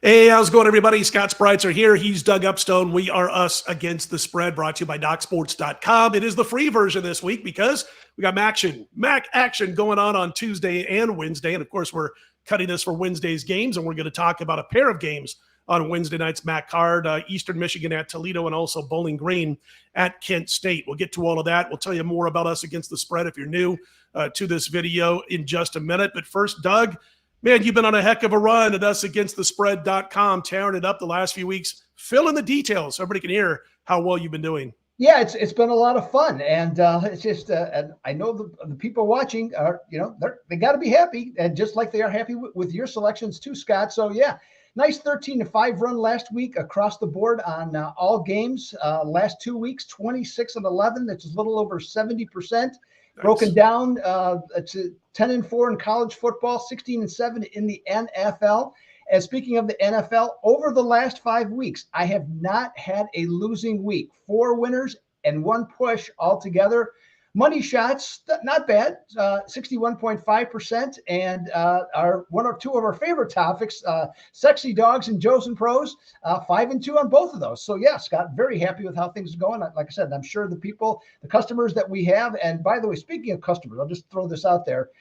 Hey, how's it going, everybody? Scott Spreitzer here. He's Doug Upstone. We are Us Against the Spread, brought to you by DocSports.com. It is the free version this week because we got Mac action going on Tuesday and Wednesday. And, of course, we're cutting this for Wednesday's games, and we're going to talk about a pair of games on Wednesday night's MAC card, Eastern Michigan at Toledo and also Bowling Green at Kent State. We'll get to all of that. We'll tell you more about Us Against the Spread if you're new to this video in just a minute. But first, Doug, man, you've been on a heck of a run at usagainstthespread.com, tearing it up the last few weeks. Fill in the details so everybody can hear how well you've been doing. Yeah, it's been a lot of fun, and it's just and I know the people watching are they got to be happy, and just like they are happy with your selections too, Scott. So yeah, nice 13-5 run last week across the board on all games. Last 2 weeks, 26-11. That's a little over 70%. Nice. Broken down, it's 10-4 in college football, 16-7 in the NFL. And speaking of the NFL, over the last 5 weeks, I have not had a losing week. 4 winners and 1 push altogether. Money shots, not bad, 61.5%. And our one or two of our favorite topics, sexy dogs and Joes and Pros, 5-2 on both of those. So yeah, Scott, very happy with how things are going. Like I said, I'm sure the customers that we have. And by the way, speaking of customers, I'll just throw this out there.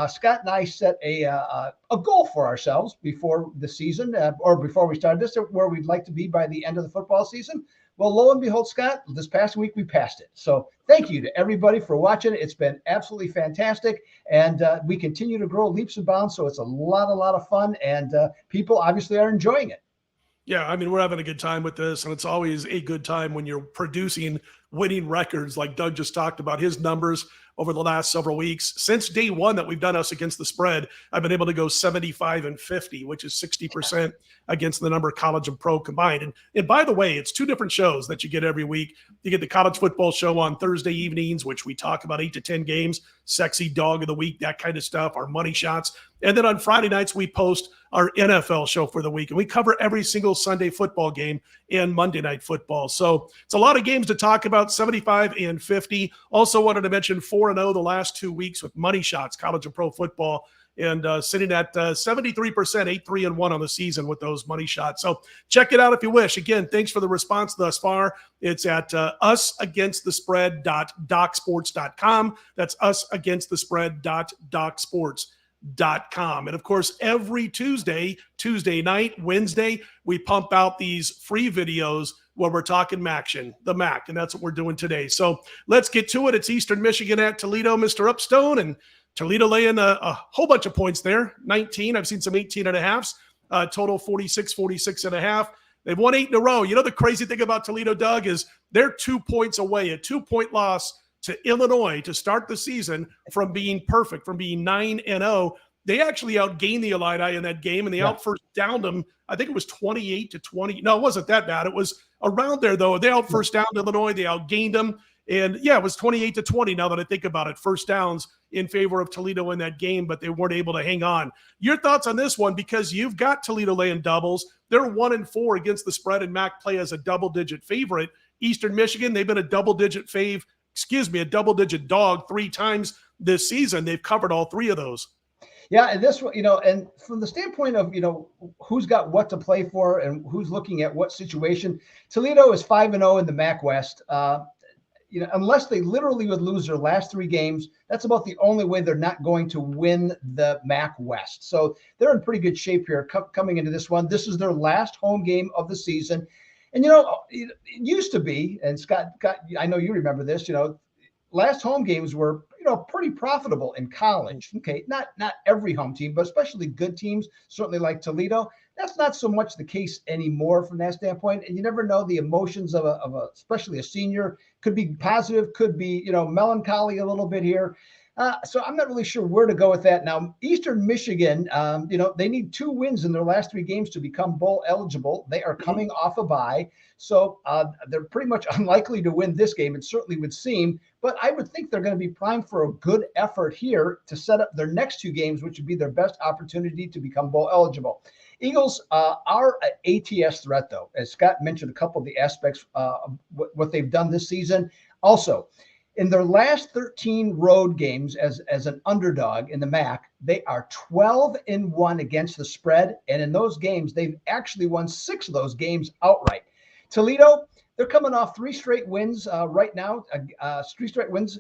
Scott and I set a goal for ourselves before the season, or before we started this, where we'd like to be by the end of the football season. Well, lo and behold, Scott, this past week we passed it. So thank you to everybody for watching. It's been absolutely fantastic, and we continue to grow leaps and bounds. So it's a lot of fun, and people obviously are enjoying it. Yeah, I mean, we're having a good time with this, and it's always a good time when you're producing winning records like Doug just talked about. His numbers over the last several weeks. Since day one that we've done Us Against the Spread, I've been able to go 75-50, which is 60% against the number of college and pro combined. And by the way, it's 2 different shows that you get every week. You get the college football show on Thursday evenings, which we talk about 8 to 10 games, sexy dog of the week, that kind of stuff, our money shots. And then on Friday nights, we post our NFL show for the week. And we cover every single Sunday football game and Monday night football. So it's a lot of games to talk about, 75-50. Also wanted to mention 4-0 the last 2 weeks with money shots, college and pro football, and sitting at 73%, 8-3-1 on the season with those money shots. So check it out if you wish. Again, thanks for the response thus far. It's at usagainstthespread.docsports.com. That's usagainstthespread.docsports.com. And of course, every Tuesday night, Wednesday, we pump out these free videos where we're talking Maction, the MAC, and that's what we're doing today. So let's get to it. It's Eastern Michigan at Toledo, Mr. Upstone, and Toledo laying a whole bunch of points there, 19. I've seen some 18.5s, total 46.5. They've won 8 in a row. You know, the crazy thing about Toledo, Doug, is they're 2 points away, a 2-point loss to Illinois to start the season from being perfect, from being 9-0. They actually outgained the Illini in that game, and they out first downed them. I think it was 28-20. No, it wasn't that bad. It was around there, though. They out first downed Illinois. They outgained them. And, yeah, it was 28-20 now that I think about it. First downs in favor of Toledo in that game, but they weren't able to hang on. Your thoughts on this one, because you've got Toledo laying doubles. They're 1-4 against the spread, and MAC play as a double-digit favorite. Eastern Michigan, they've been a double-digit dog 3 times this season. They've covered all 3 of those. Yeah, and this, and from the standpoint of, who's got what to play for and who's looking at what situation, Toledo is 5-0 in the MAC West. Unless they literally would lose their last 3 games, that's about the only way they're not going to win the MAC West. So they're in pretty good shape here coming into this one. This is their last home game of the season. And, it used to be, and Scott, I know you remember this, last home games were, pretty profitable in college. Okay, not every home team, but especially good teams, certainly like Toledo. That's not so much the case anymore from that standpoint. And you never know, the emotions of especially a senior could be positive, could be, melancholy a little bit here. So I'm not really sure where to go with that. Now, Eastern Michigan, they need 2 wins in their last 3 games to become bowl eligible. They are coming off a bye. So they're pretty much unlikely to win this game. It certainly would seem, but I would think they're going to be primed for a good effort here to set up their next 2 games, which would be their best opportunity to become bowl eligible. Eagles are an ATS threat, though, as Scott mentioned a couple of the aspects of what they've done this season. Also, In their last 13 road games as an underdog in the MAC, they are 12-1 against the spread. And in those games, they've actually won 6 of those games outright. Toledo, they're coming off 3 straight wins right now, 3 straight wins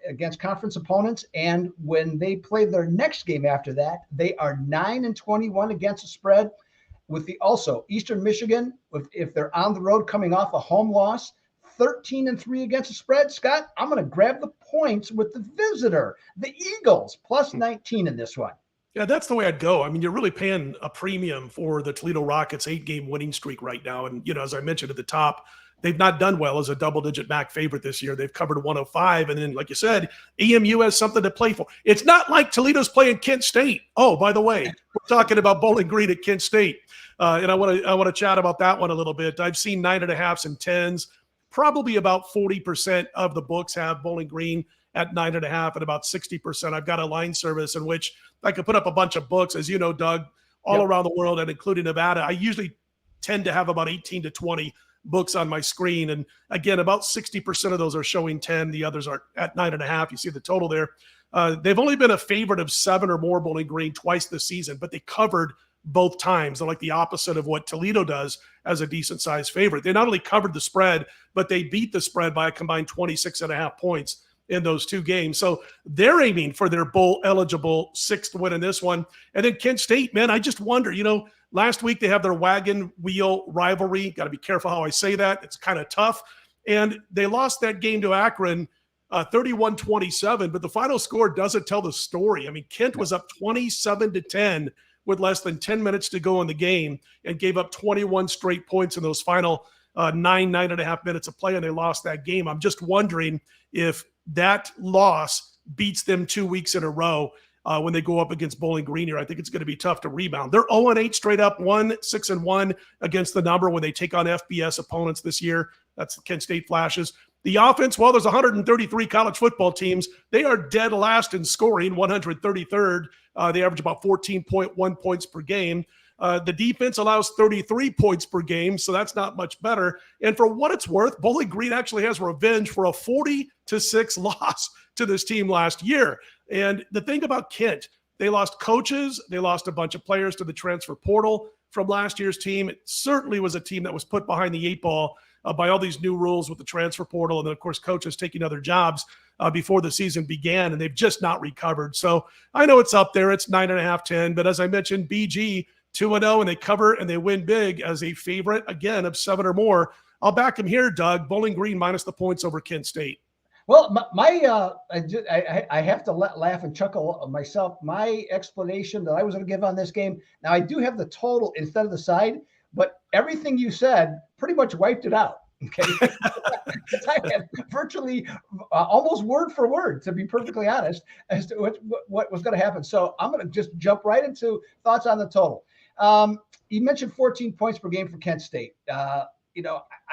against conference opponents. And when they play their next game after that, they are 9-21 against the spread. With the also Eastern Michigan, if they're on the road coming off a home loss, 13-3 against the spread. Scott, I'm going to grab the points with the visitor, the Eagles, plus 19 in this one. Yeah, that's the way I'd go. I mean, you're really paying a premium for the Toledo Rockets 8-game winning streak right now. And, as I mentioned at the top, they've not done well as a double-digit MAC favorite this year. They've covered 105. And then, like you said, EMU has something to play for. It's not like Toledo's playing Kent State. Oh, by the way, we're talking about Bowling Green at Kent State. And I want to chat about that one a little bit. I've seen 9.5s and 10s. Probably about 40% of the books have Bowling Green at 9.5 and about 60%. I've got a line service in which I could put up a bunch of books, as you know, Doug, all around the world and including Nevada. I usually tend to have about 18 to 20 books on my screen. And again, about 60% of those are showing 10. The others are at 9.5. You see the total there. They've only been a favorite of 7 or more Bowling Green twice this season, but they covered both times. They're like the opposite of what Toledo does as a decent sized favorite. They not only covered the spread, but they beat the spread by a combined 26.5 points in those 2 games. So they're aiming for their bowl eligible 6th win in this one. And then Kent State, man, I just wonder, last week they have their wagon wheel rivalry. Got to be careful how I say that. It's kind of tough. And they lost that game to Akron 31-27, but the final score doesn't tell the story. I mean, Kent was up 27-10 with less than 10 minutes to go in the game and gave up 21 straight points in those final 9.5 minutes of play, and they lost that game. I'm just wondering if that loss beats them 2 weeks in a row when they go up against Bowling Green here. I think it's going to be tough to rebound. They're 0-8 straight up, 6-1 against the number when they take on FBS opponents this year. That's the Kent State Flashes. The offense, well, there's 133 college football teams. They are dead last in scoring, 133rd. They average about 14.1 points per game. The defense allows 33 points per game, so that's not much better. And for what it's worth, Bowling Green actually has revenge for a 40-6 loss to this team last year. And the thing about Kent, they lost coaches. They lost a bunch of players to the transfer portal from last year's team. It certainly was a team that was put behind the 8 ball by all these new rules with the transfer portal. And then, of course, coaches taking other jobs before the season began, and they've just not recovered. So I know it's up there. It's 9.5, 10. But as I mentioned, BG 2-0, and they cover and they win big as a favorite, again, of 7 or more. I'll back him here, Doug. Bowling Green minus the points over Kent State. Well, I have to laugh and chuckle myself. My explanation that I was going to give on this game, now I do have the total instead of the side, but everything you said pretty much wiped it out. Okay. I had virtually almost word for word, to be perfectly honest, as to what was going to happen. So I'm going to just jump right into thoughts on the total. You mentioned 14 points per game for Kent State. I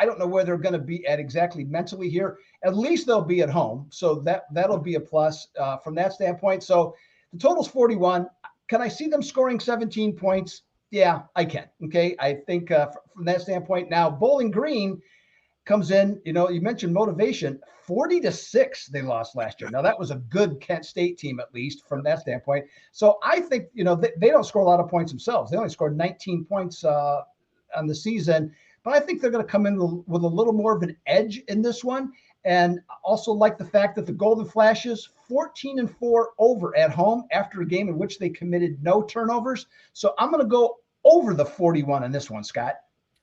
don't know where they're going to be at exactly mentally here. At least they'll be at home. So that'll be a plus from that standpoint. So the total's 41. Can I see them scoring 17 points? Yeah, I can. Okay. I think from that standpoint. Now, Bowling Green comes in, you mentioned motivation, 40-6 they lost last year. Now that was a good Kent State team, at least from that standpoint. So I think, they don't score a lot of points themselves. They only scored 19 points on the season, but I think they're going to come in with a little more of an edge in this one. And also like the fact that the Golden Flashes 14-4 over at home after a game in which they committed no turnovers. So I'm going to go over the 41 in this one, Scott.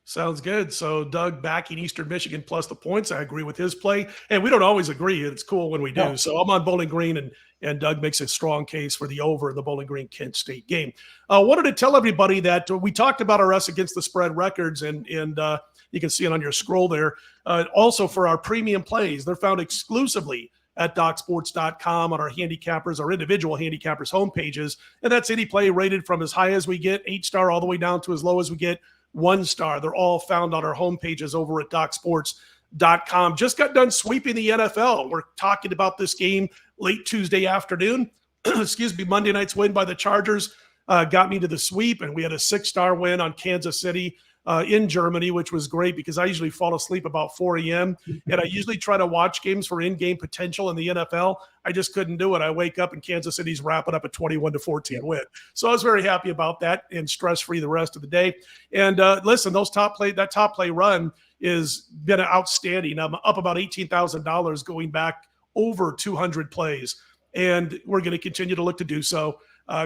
Sounds good. So Doug backing Eastern Michigan plus the points. I agree with his play. And we don't always agree. It's cool when we do. Yeah. So I'm on Bowling Green, and Doug makes a strong case for the over in the Bowling Green Kent State game. I wanted to tell everybody that we talked about our us against the spread records, and you can see it on your scroll there. Also for our premium plays, they're found exclusively at DocSports.com on our individual handicappers homepages. And that's any play rated from as high as we get, 8-star, all the way down to as low as we get, 1-star. They're all found on our homepages over at DocSports.com. Just got done sweeping the NFL. We're talking about this game late Tuesday afternoon. Monday night's win by the Chargers got me to the sweep, and we had a 6-star win on Kansas City in Germany, which was great because I usually fall asleep about 4 a.m. and I usually try to watch games for in-game potential in the NFL. I just couldn't do it. I wake up and Kansas City's wrapping up a 21-14 win. So I was very happy about that and stress-free the rest of the day. And listen, that top play run is been outstanding. I'm up about $18,000 going back over 200 plays, and we're going to continue to look to do so.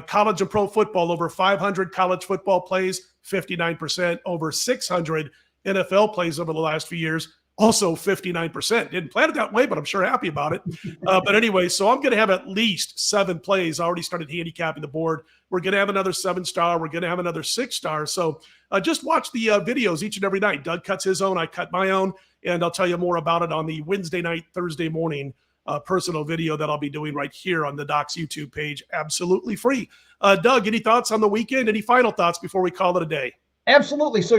College and pro football, over 500 college football plays, 59%, over 600 NFL plays over the last few years, also 59%. Didn't plan it that way, but I'm sure happy about it. But anyway, so I'm going to have at least 7 plays. I already started handicapping the board. We're going to have another 7-star. We're going to have another 6-star. So just watch the videos each and every night. Doug cuts his own. I cut my own. And I'll tell you more about it on the Wednesday night, Thursday morning personal video that I'll be doing right here on the Doc's YouTube page, absolutely free. Doug, any thoughts on the weekend? Any final thoughts before we call it a day? Absolutely. So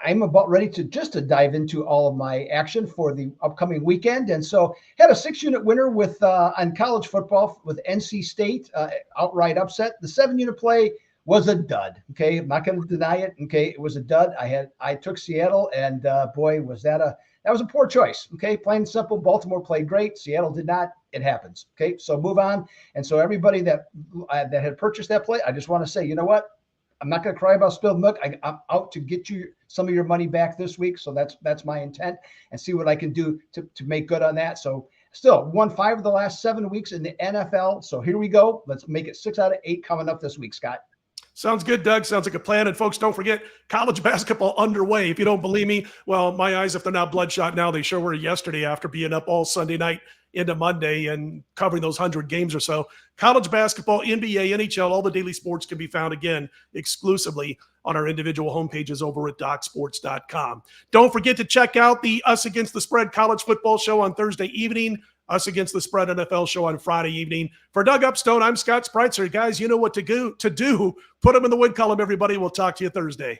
I'm about ready to dive into all of my action for the upcoming weekend, and so had a 6-unit winner with on college football with NC State outright upset. The 7-unit play was a dud. Okay, I'm not going to deny it. Okay, it was a dud. I took Seattle, and boy, was that was a poor choice. Okay, plain and simple. Baltimore played great. Seattle did not. It happens. Okay, so move on. And so everybody that had purchased that play, I just want to say, you know what? I'm not going to cry about spilled milk. I'm out to get you some of your money back this week. So that's my intent, and see what I can do to make good on that. So still won 5 of the last 7 weeks in the NFL. So here we go. Let's make it 6 out of 8 coming up this week, Scott. Sounds good, Doug. Sounds like a plan. And folks, don't forget, college basketball underway. If you don't believe me, well, my eyes, if they're not bloodshot now, they sure were yesterday after being up all Sunday night into Monday and covering those 100 games or so. College basketball, NBA, NHL, all the daily sports can be found again exclusively on our individual homepages over at DocSports.com. Don't forget to check out the Us Against the Spread college football show on Thursday evening, Us Against the Spread NFL show on Friday evening. For Doug Upstone, I'm Scott Spreitzer. Guys, you know what to do. Put them in the win column, everybody. We'll talk to you Thursday.